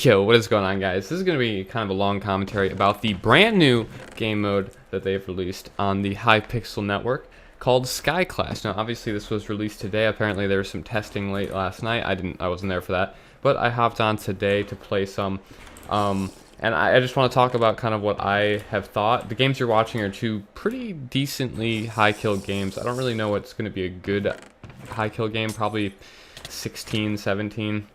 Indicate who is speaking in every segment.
Speaker 1: Yo, what is going on, guys? This is going to be kind of a long commentary about the brand new game mode that they've released on the HYPIXEL network called SKYCLASH. Now, obviously, this was released today. Apparently, there was some testing late last night. I wasn't there for that, but I hopped on today to play some. And I just want to talk about kind of what I have thought. The games you're watching are two pretty decently high kill games. I don't really know what's going to be a good high kill game. Probably 16, 17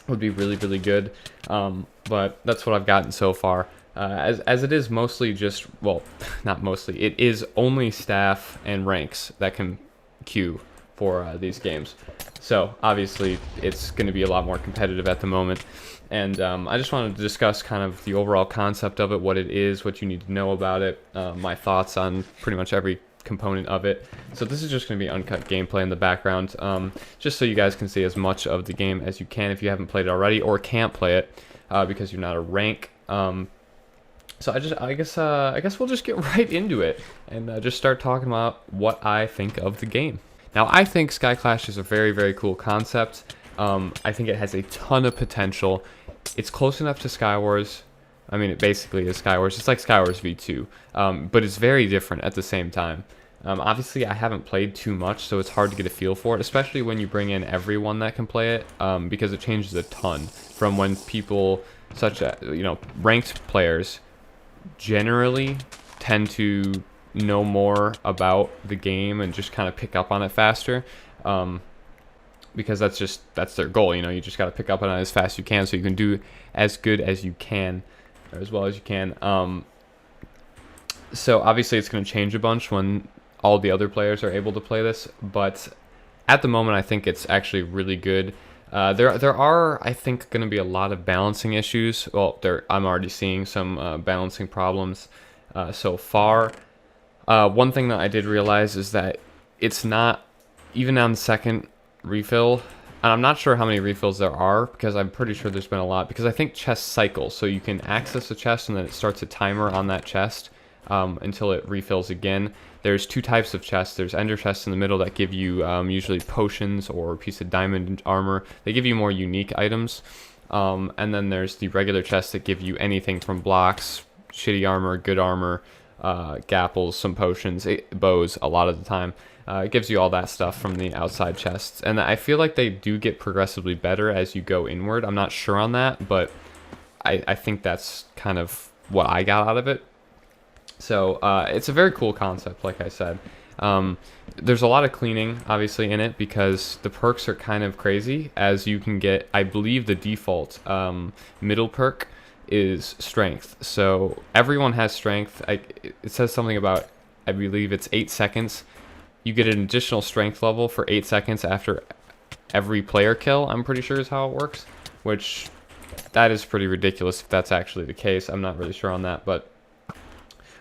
Speaker 1: would be really good, but that's what I've gotten so far, as it is mostly just, well, not mostly, it is only staff and ranks that can queue for these games, so obviously it's going to be a lot more competitive at the moment. And I just wanted to discuss kind of the overall concept of it, what it is, what you need to know about it, my thoughts on pretty much every component of it. So this is just going to be uncut gameplay in the background, just so you guys can see as much of the game as you can if you haven't played it already or can't play it because you're not a rank. So I guess we'll just get right into it and just start talking about what I think of the game. Now, I think SKYCLASH is a very cool concept. I think it has a ton of potential. It's close enough to Skywars. I mean, it basically is Skywars. It's like Skywars V2, but it's very different at the same time. Obviously, I haven't played too much, so it's hard to get a feel for it, especially when you bring in everyone that can play it, because it changes a ton from when people, such as, ranked players, generally tend to know more about the game and just kind of pick up on it faster. Because that's their goal. You just got to pick up on it as fast as you can, so you can do as good as you can, or as well as you can. So obviously it's going to change a bunch when all the other players are able to play this, but at the moment I think it's actually really good. There are, I think, going to be a lot of balancing issues. Well, I'm already seeing some balancing problems so far. One thing that I did realize is that it's not, even on second refill, and I'm not sure how many refills there are, because I'm pretty sure there's been a lot, because I think chests cycle, so you can access a chest and then it starts a timer on that chest until it refills again. There's two types of chests. There's ender chests in the middle that give you usually potions or a piece of diamond armor. They give you more unique items, and then there's the regular chests that give you anything from blocks, shitty armor, good armor, gapples, some potions, bows a lot of the time. It gives you all that stuff from the outside chests, and I feel like they do get progressively better as you go inward. I'm not sure on that, but I think that's kind of what I got out of it. So it's a very cool concept, like I said. There's a lot of cleaning, obviously, in it, because the perks are kind of crazy, as you can get, I believe the default middle perk is strength. So everyone has strength. It says something about, I believe it's 8 seconds. You get an additional strength level for 8 seconds after every player kill, I'm pretty sure is how it works, which that is pretty ridiculous if that's actually the case. I'm not really sure on that, but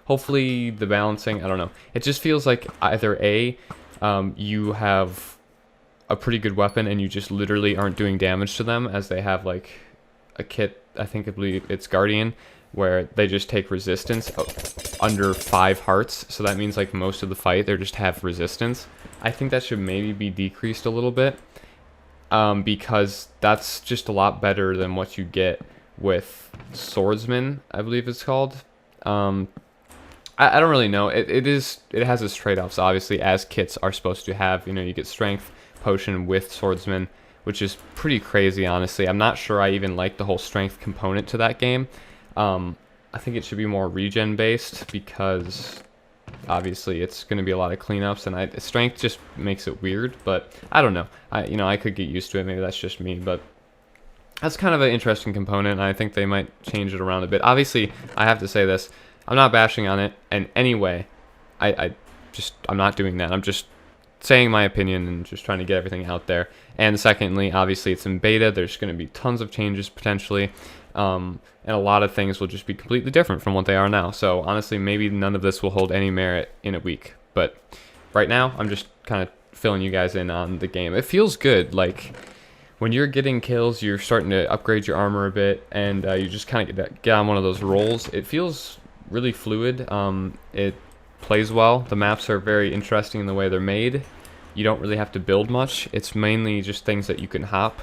Speaker 1: hopefully the balancing, I don't know. It just feels like either A, you have a pretty good weapon and you just literally aren't doing damage to them, as they have like a kit, I believe it's Guardian, where they just take resistance under 5 hearts. So that means like most of the fight they just have resistance. I think that should maybe be decreased a little bit, because that's just a lot better than what you get with Swordsman, I believe it's called. I don't really know. It has its trade-offs, obviously, as kits are supposed to have. You get strength potion with Swordsman, which is pretty crazy, honestly. I'm not sure I even like the whole strength component to that game. I think it should be more regen based, because obviously it's going to be a lot of cleanups, and strength just makes it weird. But I don't know. I could get used to it. Maybe that's just me, but that's kind of an interesting component, and I think they might change it around a bit. Obviously, I have to say this. I'm not bashing on it in any way. I'm not doing that. I'm just saying my opinion and just trying to get everything out there. And secondly, obviously it's in beta. There's going to be tons of changes potentially, and a lot of things will just be completely different from what they are now. So honestly, maybe none of this will hold any merit in a week. But right now, I'm just kind of filling you guys in on the game. It feels good. Like, when you're getting kills, you're starting to upgrade your armor a bit, and you just kind of get on one of those rolls. It feels really fluid. It plays well. The maps are very interesting in the way they're made. You don't really have to build much. It's mainly just things that you can hop.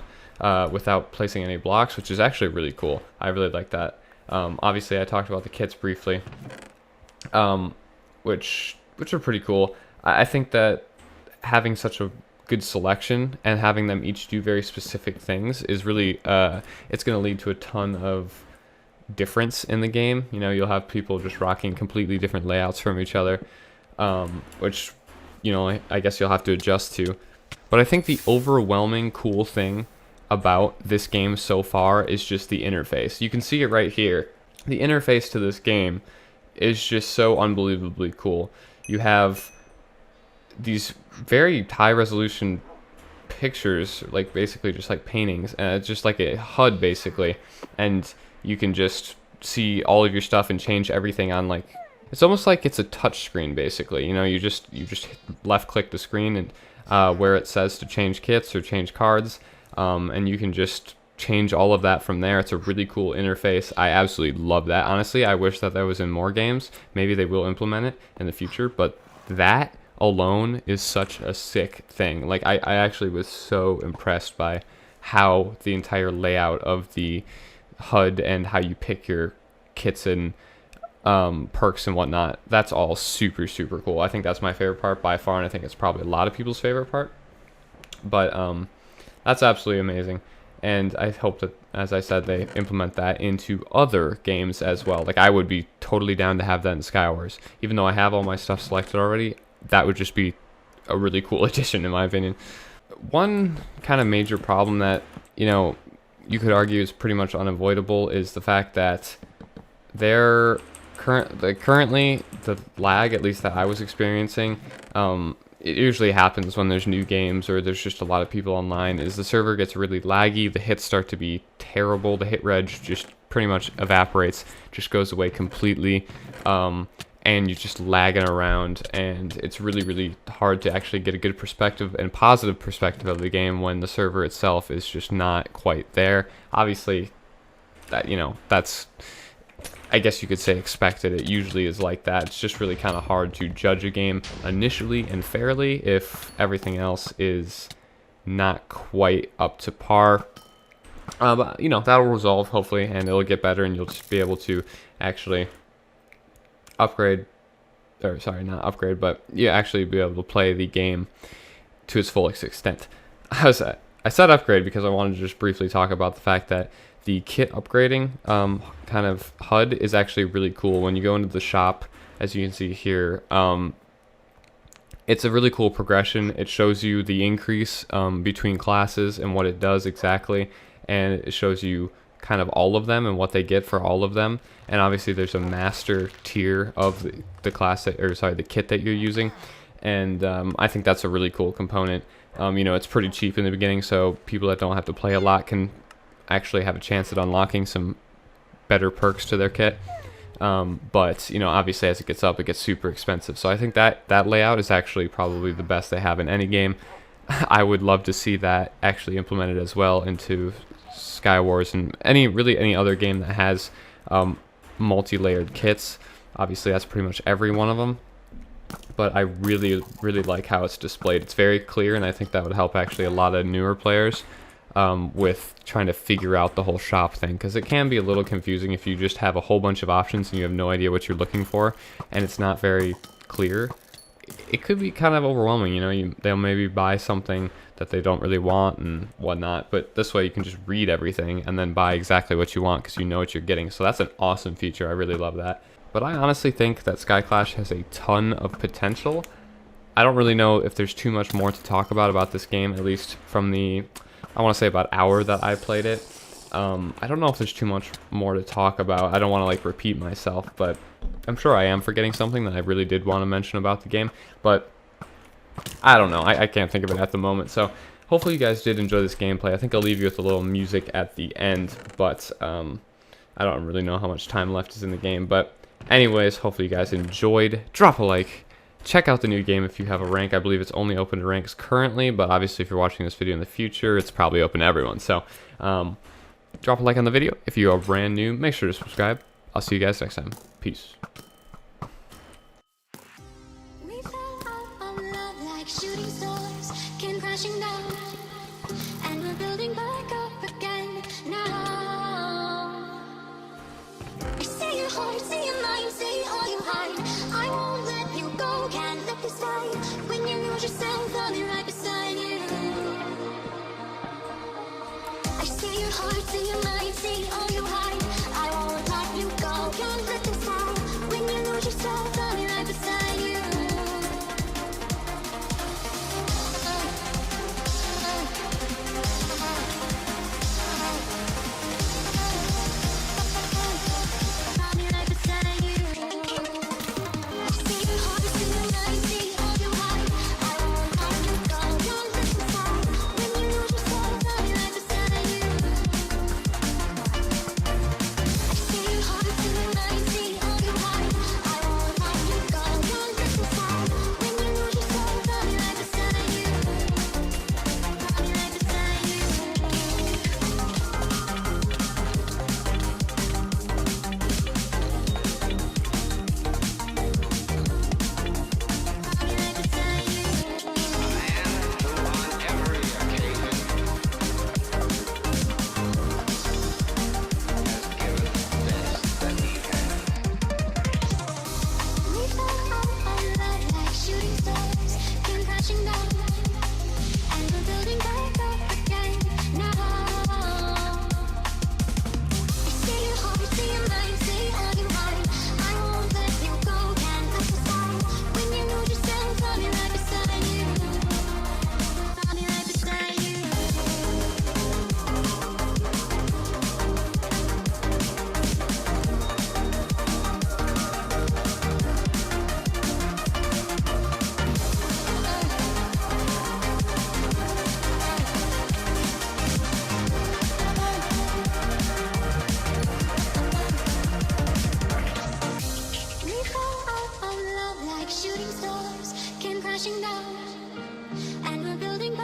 Speaker 1: without placing any blocks, which is actually really cool. I really like that. Obviously, I talked about the kits briefly, which are pretty cool. I think that having such a good selection and having them each do very specific things is really it's going to lead to a ton of difference in the game. You know, you'll have people just rocking completely different layouts from each other, which, you know, I guess you'll have to adjust to. But I think the overwhelming cool thing about this game so far is just the interface. You can see it right here. The interface to this game is just so unbelievably cool. You have these very high resolution pictures, like basically just like paintings, and it's just like a HUD basically, and you can just see all of your stuff and change everything on, like, it's almost like it's a touch screen basically. You know, you just left click the screen and where it says to change kits or change cards, and you can just change all of that from there. It's a really cool interface. I absolutely love that. Honestly, I wish that was in more games. Maybe they will implement it in the future, but that alone is such a sick thing. Like, I actually was so impressed by how the entire layout of the HUD and how you pick your kits and perks and whatnot, that's all super cool. I think that's my favorite part by far, and I think it's probably a lot of people's favorite part. But that's absolutely amazing, and I hope that, as I said, they implement that into other games as well. Like, I would be totally down to have that in Skywars. Even though I have all my stuff selected already, that would just be a really cool addition in my opinion. One kind of major problem that, you know, you could argue is pretty much unavoidable is the fact that currently the lag, at least that I was experiencing, it usually happens when there's new games or there's just a lot of people online, is the server gets really laggy, the hits start to be terrible, the hit reg just pretty much evaporates, just goes away completely, and you're just lagging around, and it's really hard to actually get a good perspective and positive perspective of the game when the server itself is just not quite there. Obviously, that, you know, that's, I guess you could say, expected. It usually is like that. It's just really kind of hard to judge a game initially and fairly if everything else is not quite up to par. But, you know, that'll resolve hopefully, and it'll get better, and you'll just be able to actually upgrade, or sorry, not upgrade, but you actually be able to play the game to its fullest extent. I said upgrade because I wanted to just briefly talk about the fact that the kit upgrading kind of HUD is actually really cool. When you go into the shop, as you can see here, it's a really cool progression. It shows you the increase between classes and what it does exactly, and it shows you kind of all of them and what they get for all of them. And obviously there's a master tier of the class that, or sorry, the kit that you're using, and I think that's a really cool component. You know, it's pretty cheap in the beginning, so people that don't have to play a lot can actually have a chance at unlocking some better perks to their kit. But, you know, obviously as it gets up, it gets super expensive. So I think that layout is actually probably the best they have in any game. I would love to see that actually implemented as well into Skywars and any other game that has multi-layered kits. Obviously that's pretty much every one of them, but I really like how it's displayed. It's very clear, and I think that would help actually a lot of newer players with trying to figure out the whole shop thing, because it can be a little confusing if you just have a whole bunch of options and you have no idea what you're looking for and it's not very clear. It could be kind of overwhelming, you know. They'll maybe buy something that they don't really want and whatnot, but this way you can just read everything and then buy exactly what you want because you know what you're getting. So that's an awesome feature. I really love that. But I honestly think that SKYCLASH has a ton of potential. I don't really know if there's too much more to talk about this game, at least from the, I want to say, about hour that I played it. I don't know if there's too much more to talk about. I don't want to like repeat myself, but I'm sure I am forgetting something that I really did want to mention about the game, but I don't know. I can't think of it at the moment. So hopefully you guys did enjoy this gameplay. I think I'll leave you with a little music at the end, but I don't really know how much time left is in the game. But anyways, hopefully you guys enjoyed. Drop a like. Check out the new game if you have a rank. I believe it's only open to ranks currently, but obviously if you're watching this video in the future, it's probably open to everyone. So drop a like on the video. If you are brand new, make sure to subscribe. I'll see you guys next time. Peace.
Speaker 2: We fell out of love like shooting stars came crashing down, and we're building back up. your heart, see your mind, say all you hide. I won't let you go, can't let this fight. When you lose yourself, I'll be right beside you. I see your heart, see your mind, see all you hide. I won't let you go, can't let this fight. When you lose yourself, I'll be right beside you. I'll be right beside you. See your heart, see your mind, see all you hide. I won't let you go, can't let this fight. When you lose yourself, I'll be right beside you. See your heart, see your mind, see all you hide. I won't let you go, can't let this fight. When you lose yourself, I'll be right beside you. I'll be right beside you. I'll be right beside you.
Speaker 3: On every occasion has given the best that he can.
Speaker 2: We fell out of love like shooting stars, came crashing down, and we're building back up again now. I see your heart, see your mind, see all you hide. I won't let you go, can't let this fight. When you lose yourself, I'll be right beside you. I'll be right beside you. We fell out of love like shooting stars, came crashing down, and we're building